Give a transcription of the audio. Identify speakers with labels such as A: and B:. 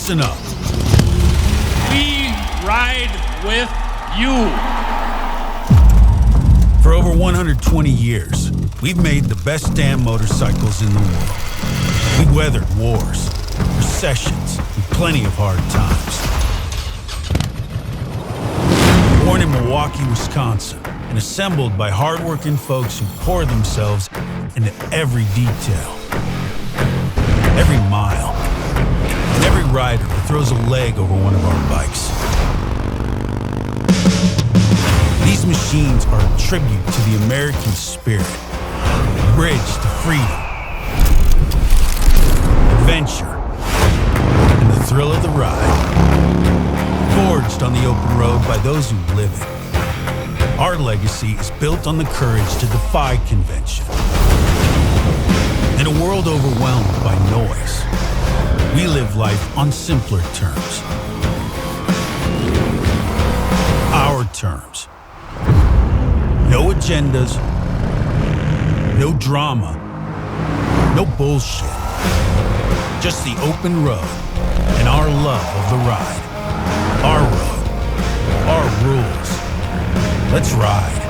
A: Listen up.
B: We ride with you.
A: For over 120 years, we've made the best damn motorcycles in the world. We weathered wars, recessions, and plenty of hard times. Born in Milwaukee, Wisconsin, and assembled by hardworking folks who pour themselves into every detail, every mile, and every rider who throws a leg over one of our bikes. These machines are a tribute to the American spirit, a bridge to freedom, adventure, and the thrill of the ride. Forged on the open road by those who live it. Our legacy is built on the courage to defy convention. In a world overwhelmed by noise, we live life on simpler terms. Our terms. No agendas, no drama, no bullshit. Just the open road and our love of the ride. Our road, our rules. Let's ride.